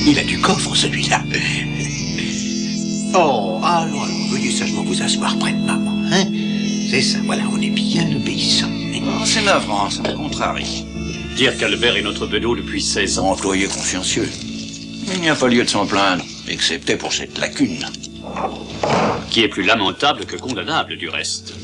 Il a du coffre, celui-là. Oh, allons, veuillez sagement vous asseoir près de maman, hein? C'est ça, voilà, on est bien obéissant. Oh, c'est navrant, ça me contrarie. Dire qu'Albert est notre bedeau depuis 16 ans. Employé consciencieux. Il n'y a pas lieu de s'en plaindre, excepté pour cette lacune. Qui est plus lamentable que condamnable, du reste.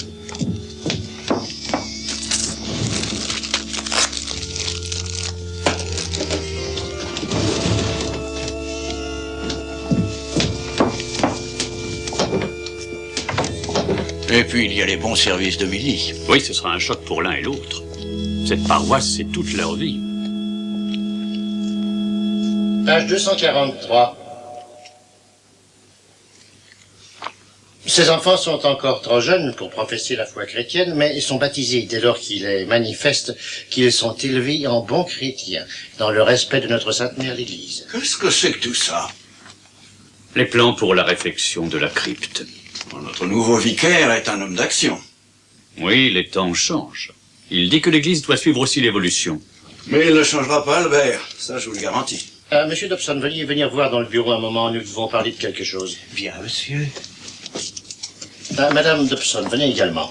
Et puis il y a les bons services de Milly. Oui, ce sera un choc pour l'un et l'autre. Cette paroisse, c'est toute leur vie. Page 243. Ces enfants sont encore trop jeunes pour professer la foi chrétienne, mais ils sont baptisés dès lors qu'il est manifeste qu'ils sont élevés en bons chrétiens, dans le respect de notre Sainte Mère l'Église. Qu'est-ce que c'est que tout ça? Les plans pour la réfection de la crypte. Notre nouveau vicaire est un homme d'action. Oui, les temps changent. Il dit que l'Église doit suivre aussi l'évolution. Mais il ne changera pas, Albert. Ça, je vous le garantis. Monsieur Dobson, veuillez venir voir dans le bureau un moment, nous devons parler de quelque chose. Bien, monsieur. Madame Dobson, venez également.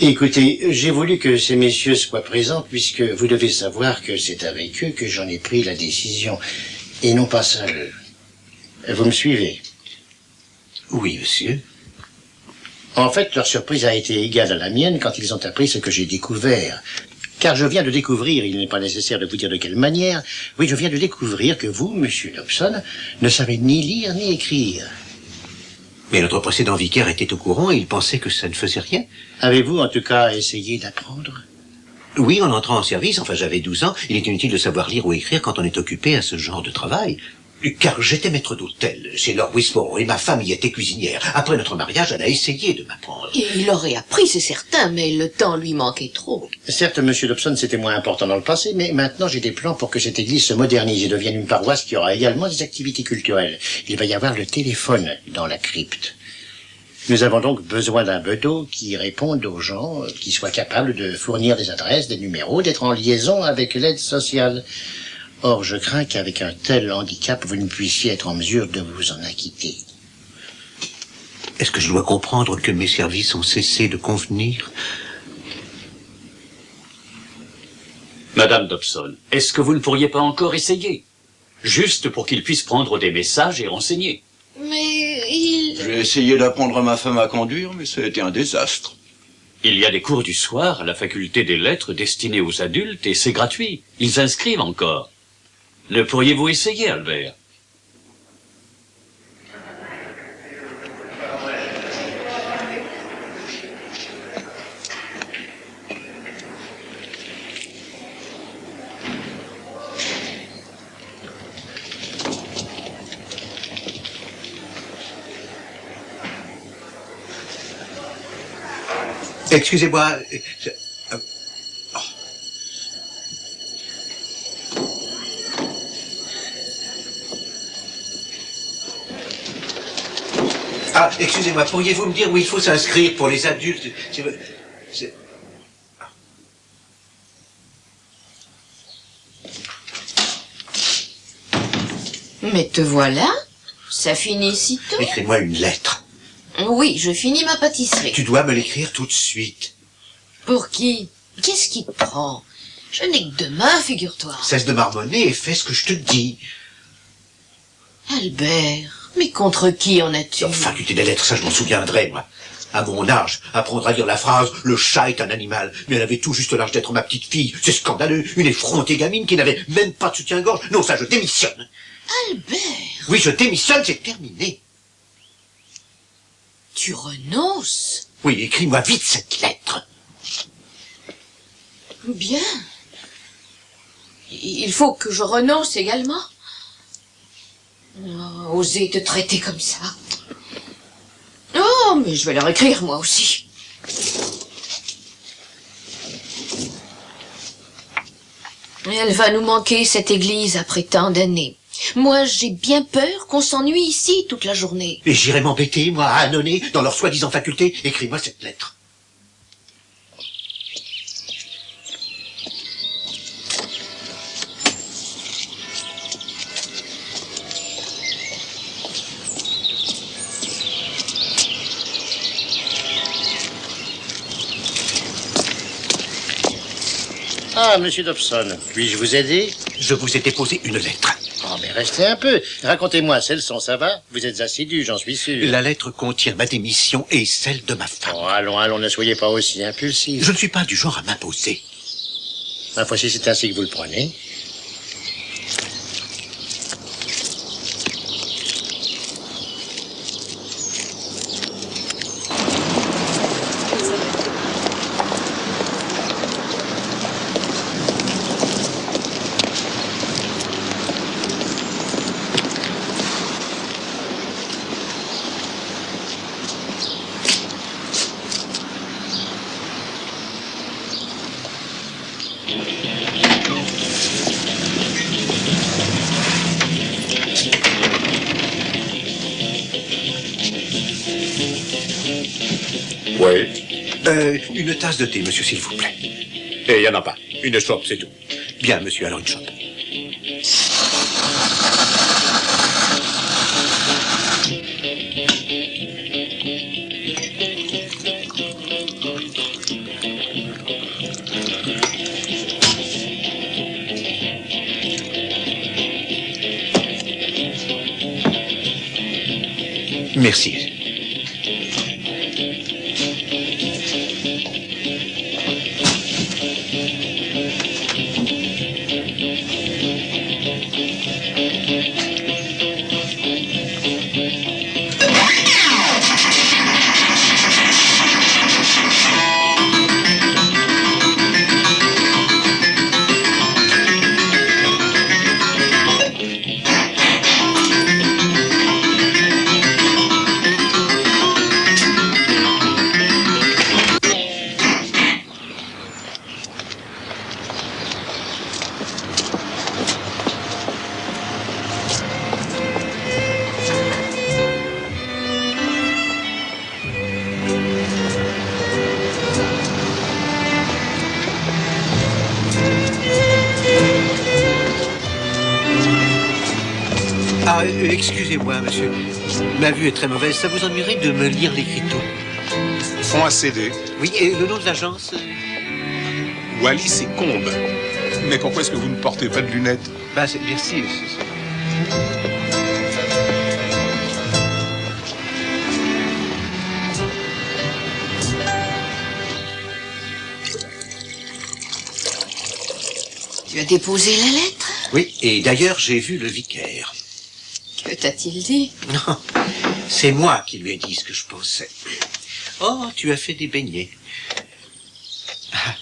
Écoutez, j'ai voulu que ces messieurs soient présents puisque vous devez savoir que c'est avec eux que j'en ai pris la décision et non pas seul. Vous me suivez? Oui, monsieur. En fait, leur surprise a été égale à la mienne quand ils ont appris ce que j'ai découvert. Car je viens de découvrir, il n'est pas nécessaire de vous dire de quelle manière, oui, je viens de découvrir que vous, monsieur Dobson, ne savez ni lire ni écrire. Mais notre précédent vicaire était au courant et il pensait que ça ne faisait rien. Avez-vous en tout cas essayé d'apprendre? Oui, en entrant en service, enfin j'avais 12 ans, il est inutile de savoir lire ou écrire quand on est occupé à ce genre de travail. Car j'étais maître d'hôtel chez Lord Wisborough et ma femme y était cuisinière. Après notre mariage, elle a essayé de m'apprendre. Il aurait appris, c'est certain, mais le temps lui manquait trop. Certes, monsieur Dobson, c'était moins important dans le passé, mais maintenant j'ai des plans pour que cette église se modernise et devienne une paroisse qui aura également des activités culturelles. Il va y avoir le téléphone dans la crypte. Nous avons donc besoin d'un bedeau qui réponde aux gens, qui soit capable de fournir des adresses, des numéros, d'être en liaison avec l'aide sociale. Or, je crains qu'avec un tel handicap, vous ne puissiez être en mesure de vous en acquitter. Est-ce que je dois comprendre que mes services ont cessé de convenir? Madame Dobson, est-ce que vous ne pourriez pas encore essayer? Juste pour qu'il puisse prendre des messages et renseigner. Mais il... J'ai essayé d'apprendre à ma femme à conduire, mais ça a été un désastre. Il y a des cours du soir à la faculté des lettres destinés aux adultes et c'est gratuit. Ils inscrivent encore. Ne pourriez-vous essayer, Albert? Excusez-moi. Ah, excusez-moi, pourriez-vous me dire où il faut s'inscrire pour les adultes? Mais te voilà? Ça finit si tôt? Écris-moi une lettre. Oui, je finis ma pâtisserie. Tu dois me l'écrire tout de suite. Pour qui? Qu'est-ce qui te prend? Je n'ai que demain, figure-toi. Cesse de marmonner et fais ce que je te dis. Albert, mais contre qui en as-tu? Enfin, tu des lettres, ça je m'en souviendrai, moi. À mon âge, apprendre à lire la phrase « Le chat est un animal ». Mais elle avait tout juste l'âge d'être ma petite fille. C'est scandaleux. Une effrontée gamine qui n'avait même pas de soutien-gorge. Non, ça, je démissionne. Albert! Oui, je démissionne, c'est terminé. Tu renonces? Oui, écris-moi vite cette lettre. Bien. Il faut que je renonce également. Oh, oser te traiter comme ça. Oh, mais je vais leur écrire moi aussi. Elle va nous manquer, cette église, après tant d'années. Moi, j'ai bien peur qu'on s'ennuie ici toute la journée. Et j'irai m'embêter, moi, à annonner dans leur soi-disant faculté. Écris-moi cette lettre. Ah, monsieur Dobson, puis-je vous aider? Je vous ai déposé une lettre. Oh, mais restez un peu. Racontez-moi, c'est le son, ça va? Vous êtes assidu, j'en suis sûr. La lettre contient ma démission et celle de ma femme. Oh, allons, ne soyez pas aussi impulsif. Je ne suis pas du genre à m'imposer. Ma foi, si c'est ainsi que vous le prenez. Oui. Une tasse de thé, monsieur, s'il vous plaît. Et il n'y en a pas. Une chope, c'est tout. Bien, monsieur, alors une chope. Merci. Ah, excusez-moi, monsieur. Ma vue est très mauvaise. Ça vous ennuierait de me lire l'écriteau? Fond à CD. Oui, et le nom de l'agence? Wallis et Combes. Mais pourquoi est-ce que vous ne portez pas de lunettes? Bah, merci. Tu as déposé la lettre? Oui, et d'ailleurs, j'ai vu le vicaire. Que t'a-t-il dit? Non, c'est moi qui lui ai dit ce que je pensais. Oh, tu as fait des beignets. Ah.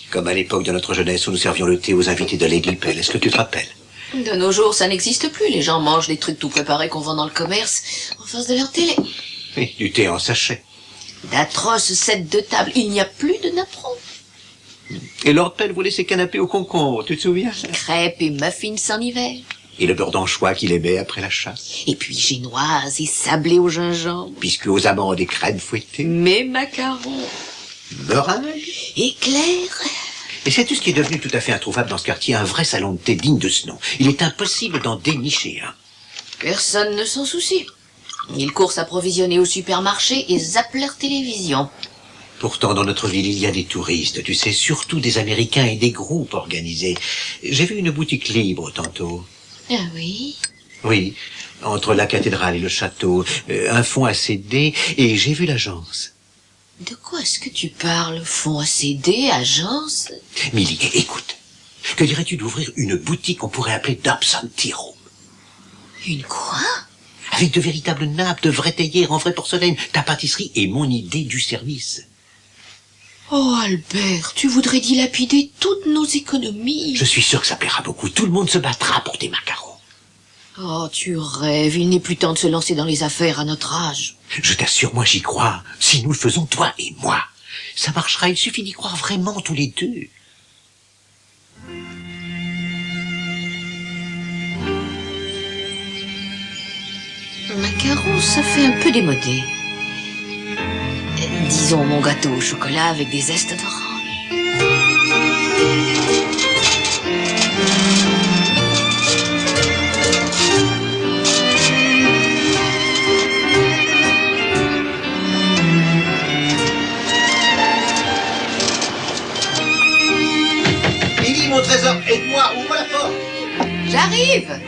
Comme à l'époque de notre jeunesse où nous servions le thé aux invités de Lady Pell. Est-ce que tu te rappelles? De nos jours, ça n'existe plus. Les gens mangent des trucs tout préparés qu'on vend dans le commerce en face de leur télé. Oui, du thé en sachet. D'atroces sets de table. Il n'y a plus de napperons. Et Lord Pell voulait ses canapés au concombre, tu te souviens? Crêpes et muffins en hiver. Et le beurre d'anchois qu'il aimait après la chasse. Et puis génoises et sablés au gingembre. Biscuits aux amandes et crèmes fouettées. Mes macarons. Meringues. Éclairs. Et sais-tu ce qui est devenu tout à fait introuvable dans ce quartier? Un vrai salon de thé digne de ce nom. Il est impossible d'en dénicher un. Personne ne s'en soucie. Ils courent s'approvisionner au supermarché et zappent leur télévision. Pourtant, dans notre ville, il y a des touristes, tu sais, surtout des Américains et des groupes organisés. J'ai vu une boutique libre tantôt. Ah oui? Oui, entre la cathédrale et le château, un fonds à céder, et j'ai vu l'agence. De quoi est-ce que tu parles? Fonds à céder, agence? Milly, écoute, que dirais-tu d'ouvrir une boutique qu'on pourrait appeler Dobson Tea Room? Une quoi? Avec de véritables nappes, de vraies théières en vraie porcelaine, ta pâtisserie et mon idée du service. Oh Albert, tu voudrais dilapider toutes nos économies. Je suis sûr que ça plaira beaucoup. Tout le monde se battra pour tes macarons. Oh, tu rêves, il n'est plus temps de se lancer dans les affaires à notre âge. Je t'assure, moi j'y crois. Si nous le faisons, toi et moi, ça marchera. Il suffit d'y croire vraiment tous les deux. macarons, ça fait un peu démodé. Disons mon gâteau au chocolat avec des zestes d'orange. Lily, mon trésor, aide-moi, ouvre la porte. J'arrive!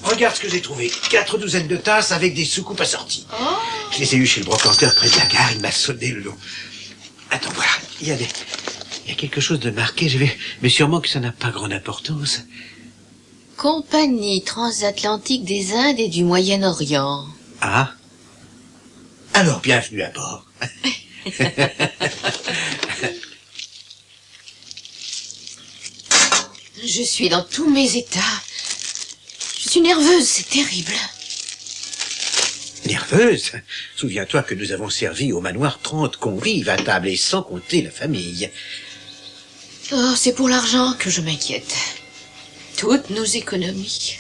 Regarde ce que j'ai trouvé. 4 douzaines de tasses avec des soucoupes assorties. Oh. Je les ai eues chez le brocanteur près de la gare, il m'a sonné le long. Attends, voilà, il y a quelque chose de marqué, mais sûrement que ça n'a pas grande importance. Compagnie transatlantique des Indes et du Moyen-Orient. Ah. Alors, bienvenue à bord. Je suis dans tous mes états. Je suis nerveuse, c'est terrible. Nerveuse? Souviens-toi que nous avons servi au manoir 30 convives à table et sans compter la famille. Oh, c'est pour l'argent que je m'inquiète. Toutes nos économies.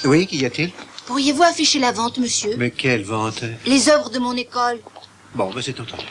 Oui, qu'y a-t-il? Pourriez-vous afficher la vente, monsieur? Mais quelle vente? Les œuvres de mon école. Bon, ben c'est entendu.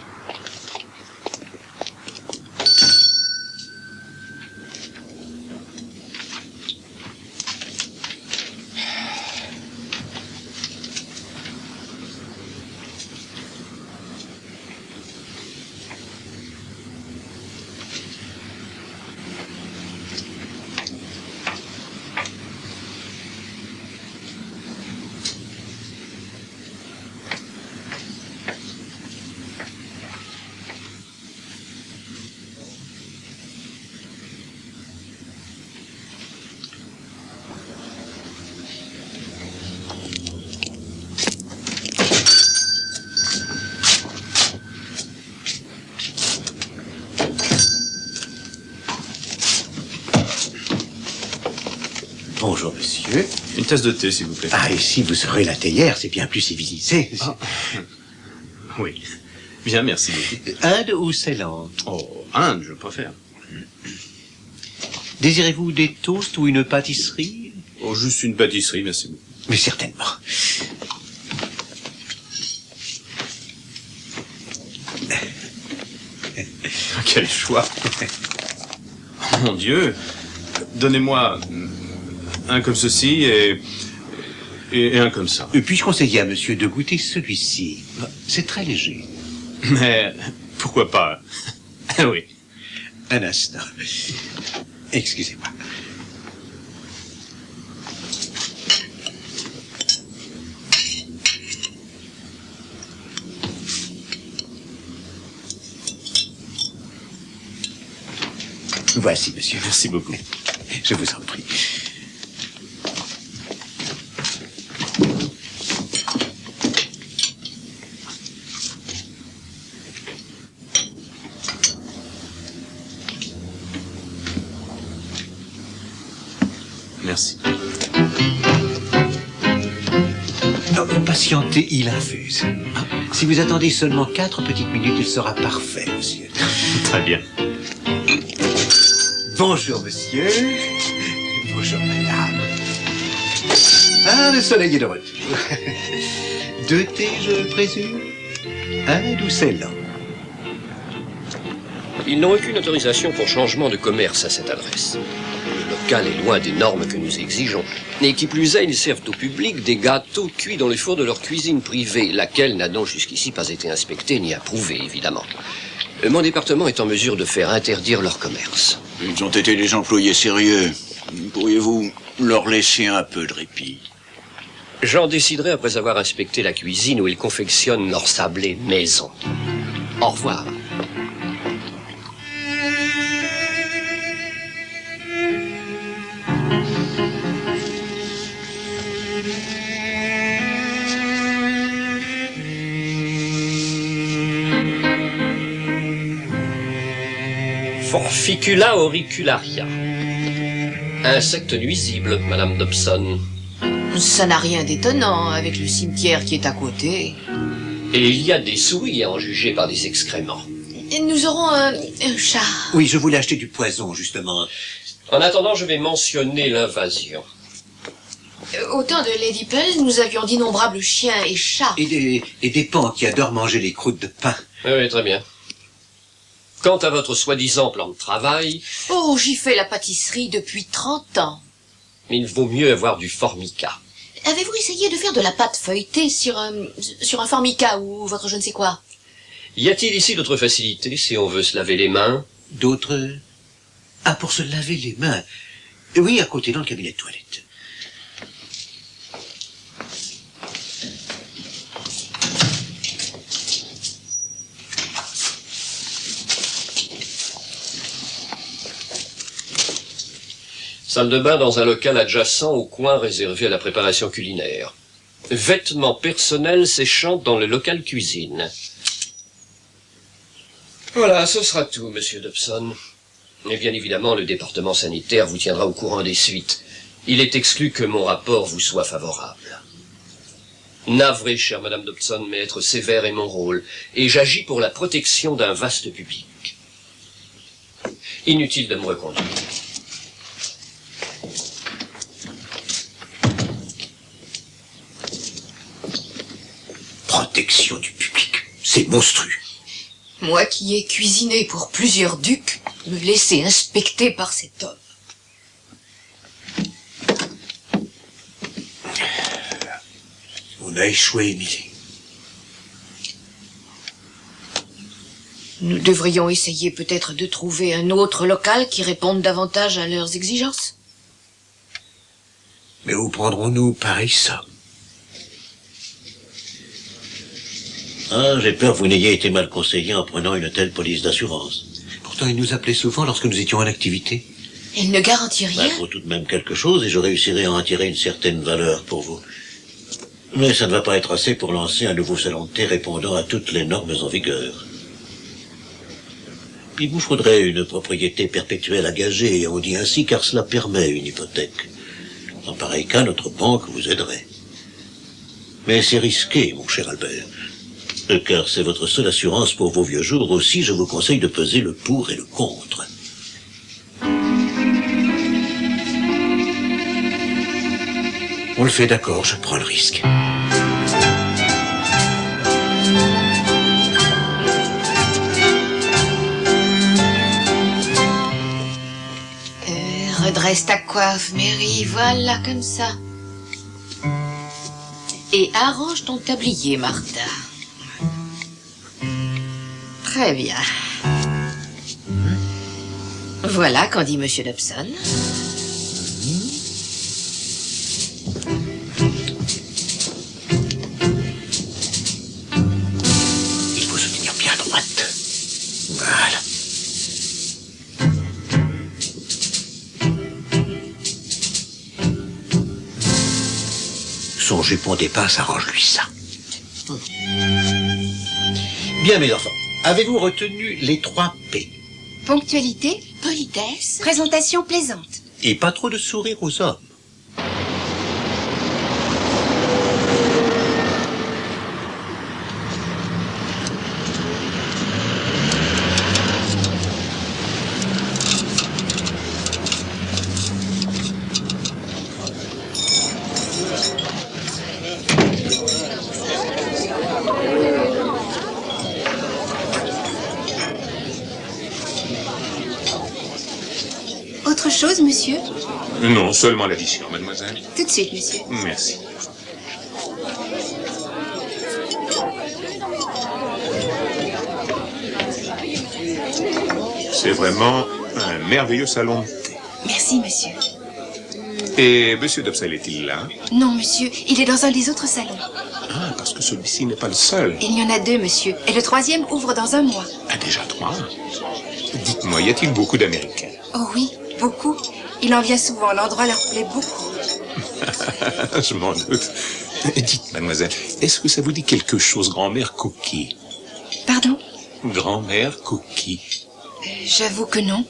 Bonjour, monsieur. Une tasse de thé, s'il vous plaît. Ah, ici, vous serez la théière, c'est bien plus civilisé. Ah. Oui. Bien, merci beaucoup. Inde ou Ceylan? Oh, Inde, je préfère. Désirez-vous des toasts ou une pâtisserie? Oh, juste une pâtisserie, merci beaucoup. Mais certainement. Quel choix. Oh, mon Dieu. Donnez-moi un comme ceci et un comme ça. Puis-je conseiller à monsieur de goûter celui-ci? C'est très léger. Mais pourquoi pas? Ah oui. Un instant. Excusez-moi. Voici, monsieur. Merci beaucoup. Je vous en prie. Merci. Non, patientez, il infuse. Si vous attendez seulement 4 petites minutes, il sera parfait, monsieur. Très bien. Bonjour, monsieur. Bonjour, madame. Ah, le soleil est de retour. 2 thés, je présume? Inde ou Ceylan? Ils n'ont aucune autorisation pour changement de commerce à cette adresse. Le local est loin des normes que nous exigeons. Et qui plus est, ils servent au public des gâteaux cuits dans les fours de leur cuisine privée, laquelle n'a donc jusqu'ici pas été inspectée ni approuvée, évidemment. Mon département est en mesure de faire interdire leur commerce. Ils ont été des employés sérieux. Pourriez-vous leur laisser un peu de répit? J'en déciderai après avoir inspecté la cuisine où ils confectionnent leur sablé maison. Au revoir. Forficula auricularia. Insecte nuisible, Madame Dobson. Ça n'a rien d'étonnant avec le cimetière qui est à côté. Et il y a des souris à en juger par des excréments. Et nous aurons un chat. Oui, je voulais acheter du poison, justement. En attendant, je vais mentionner l'invasion. Au temps de Lady Pearl, nous avions d'innombrables chiens et chats. Et des pans qui adorent manger les croûtes de pain. Oui, très bien. Quant à votre soi-disant plan de travail... Oh, j'y fais la pâtisserie depuis 30 ans. Il vaut mieux avoir du formica. Avez-vous essayé de faire de la pâte feuilletée sur un formica ou votre je ne sais quoi? Y a-t-il ici d'autres facilités si on veut se laver les mains? D'autres... Ah, pour se laver les mains. Oui, à côté, dans le cabinet de toilette. Salle de bain dans un local adjacent au coin réservé à la préparation culinaire. Vêtements personnels séchant dans le local cuisine. Voilà, ce sera tout, monsieur Dobson. Et bien évidemment, le département sanitaire vous tiendra au courant des suites. Il est exclu que mon rapport vous soit favorable. Navré, chère madame Dobson, mais être sévère est mon rôle, et j'agis pour la protection d'un vaste public. Inutile de me reconduire. Protection du public. C'est monstrueux. Moi qui ai cuisiné pour plusieurs ducs, me laisser inspecter par cet homme. On a échoué, Émilie. Nous devrions essayer peut-être de trouver un autre local qui réponde davantage à leurs exigences. Mais où prendrons-nous pareille somme? Ah, j'ai peur que vous n'ayez été mal conseillé en prenant une telle police d'assurance. Pourtant, il nous appelait souvent lorsque nous étions en activité. Elle ne garantit rien. Il faut tout de même quelque chose et je réussirai à en tirer une certaine valeur pour vous. Mais ça ne va pas être assez pour lancer un nouveau salon de thé répondant à toutes les normes en vigueur. Il vous faudrait une propriété perpétuelle à gager, et on dit ainsi car cela permet une hypothèque. En pareil cas, notre banque vous aiderait. Mais c'est risqué, mon cher Albert. Car c'est votre seule assurance pour vos vieux jours. Aussi, je vous conseille de peser le pour et le contre. On le fait, d'accord, je prends le risque. Redresse ta coiffe, Mary, voilà comme ça. Et arrange ton tablier, Martha. Très bien. Voilà qu'en dit Monsieur Dobson. Il faut se tenir bien droite. Voilà. Son jupon d'épaisse arrange-lui ça. Bien, mes enfants. Avez-vous retenu les 3 P? Ponctualité, politesse, présentation plaisante. Et pas trop de sourire aux hommes. Autre chose, monsieur? Non, seulement l'addition, mademoiselle. Tout de suite, monsieur. Merci. C'est vraiment un merveilleux salon de thé. Merci, monsieur. Et Monsieur Dobson est-il là? Non, monsieur, il est dans un des autres salons. Ah, parce que celui-ci n'est pas le seul. Il y en a deux, monsieur, et le troisième ouvre dans un mois. Ah, déjà 3. Dites-moi, y a-t-il beaucoup d'Américains? Oh oui, beaucoup. Il en vient souvent, l'endroit leur plaît beaucoup. Je m'en doute. Dites, mademoiselle, est-ce que ça vous dit quelque chose, grand-mère Cookie? Pardon? Grand-mère Cookie. J'avoue que non.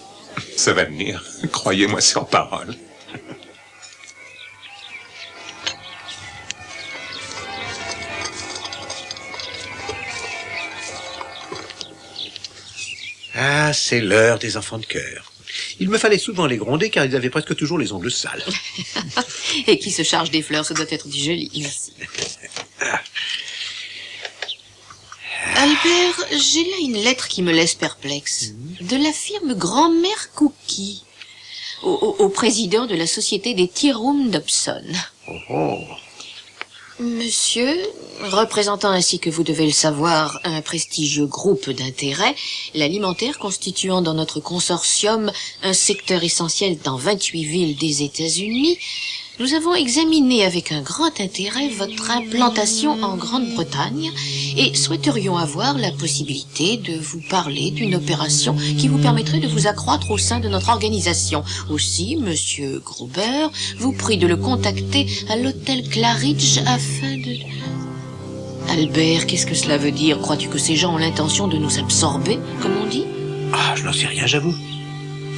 Ça va venir, croyez-moi sur parole. Ah, c'est l'heure des enfants de cœur. Il me fallait souvent les gronder car ils avaient presque toujours les ongles sales. Et qui se charge des fleurs, ça doit être du joli. Merci. Albert, j'ai là une lettre qui me laisse perplexe. De la firme Grand-mère Cookie. Au président de la société des Tea Rooms Dobson. Oh. Monsieur, représentant ainsi que vous devez le savoir un prestigieux groupe d'intérêts, l'alimentaire constituant dans notre consortium un secteur essentiel dans 28 villes des États-Unis, nous avons examiné avec un grand intérêt votre implantation en Grande-Bretagne et souhaiterions avoir la possibilité de vous parler d'une opération qui vous permettrait de vous accroître au sein de notre organisation. Aussi, Monsieur Gruber vous prie de le contacter à l'hôtel Claridge afin de... Albert, qu'est-ce que cela veut dire? Crois-tu que ces gens ont l'intention de nous absorber, comme on dit? Ah, je n'en sais rien, j'avoue.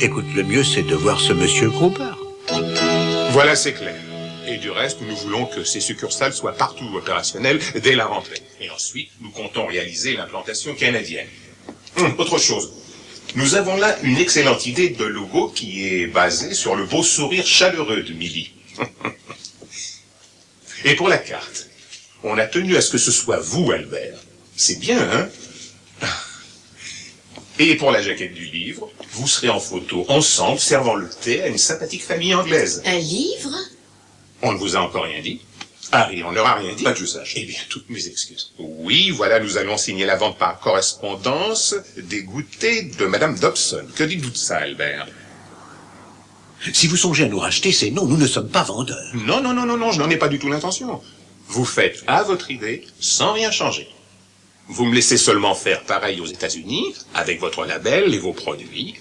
Écoute, le mieux, c'est de voir ce monsieur Gruber. Voilà, c'est clair. Et du reste, nous voulons que ces succursales soient partout opérationnelles dès la rentrée. Et ensuite, nous comptons réaliser l'implantation canadienne. Autre chose. Nous avons là une excellente idée de logo qui est basée sur le beau sourire chaleureux de Millie. Et pour la carte, on a tenu à ce que ce soit vous, Albert. C'est bien, hein? Et pour la jaquette du livre, vous serez en photo ensemble, servant le thé à une sympathique famille anglaise. Un livre? On ne vous a encore rien dit? Harry, on ne leur a rien dit? Pas que je sache. Eh bien, toutes mes excuses. Oui, voilà, nous allons signer la vente par correspondance des goûters de Madame Dobson. Que dites-vous de ça, Albert? Si vous songez à nous racheter, c'est non, nous ne sommes pas vendeurs. Non, je n'en ai pas du tout l'intention. Vous faites à votre idée, sans rien changer. Vous me laissez seulement faire pareil aux États-Unis, avec votre label et vos produits,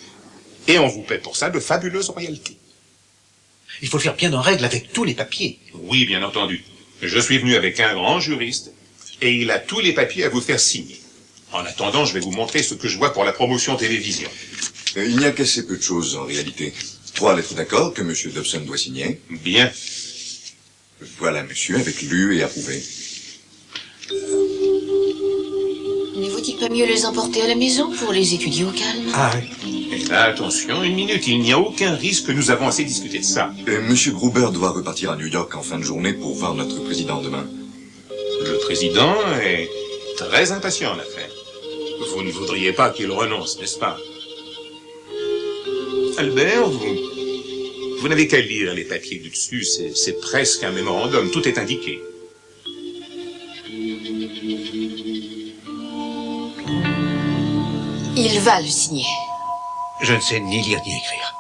et on vous paie pour ça de fabuleuses royalties. Il faut faire bien en règle avec tous les papiers. Oui, bien entendu. Je suis venu avec un grand juriste, et il a tous les papiers à vous faire signer. En attendant, je vais vous montrer ce que je vois pour la promotion télévision. Il n'y a qu'assez peu de choses, en réalité. 3 lettres d'accord que M. Dobson doit signer. Bien. Voilà, monsieur, avec lu et approuvé. Ne vaut-il pas mieux les emporter à la maison pour les étudier au calme? Ah oui. Et là, attention, une minute, il n'y a aucun risque que nous avons assez discuté de ça. Monsieur Gruber doit repartir à New York en fin de journée pour voir notre président demain. Le président est très impatient en affaires. Vous ne voudriez pas qu'il renonce, n'est-ce pas? Albert, vous n'avez qu'à lire les papiers du dessus, c'est presque un mémorandum, tout est indiqué. Il va le signer. Je ne sais ni lire ni écrire.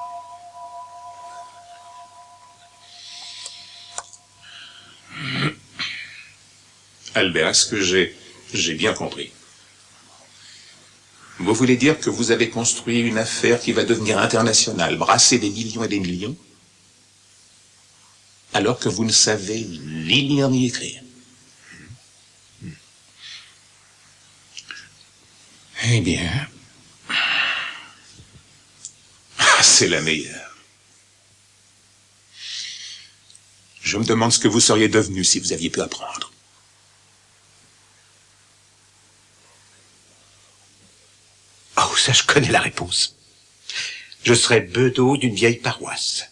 Albert, est-ce que j'ai bien compris? Vous voulez dire que vous avez construit une affaire qui va devenir internationale, brasser des millions et des millions, alors que vous ne savez ni lire ni écrire? Eh bien, c'est la meilleure. Je me demande ce que vous seriez devenu si vous aviez pu apprendre. Oh, ça, je connais la réponse. Je serais bedeau d'une vieille paroisse.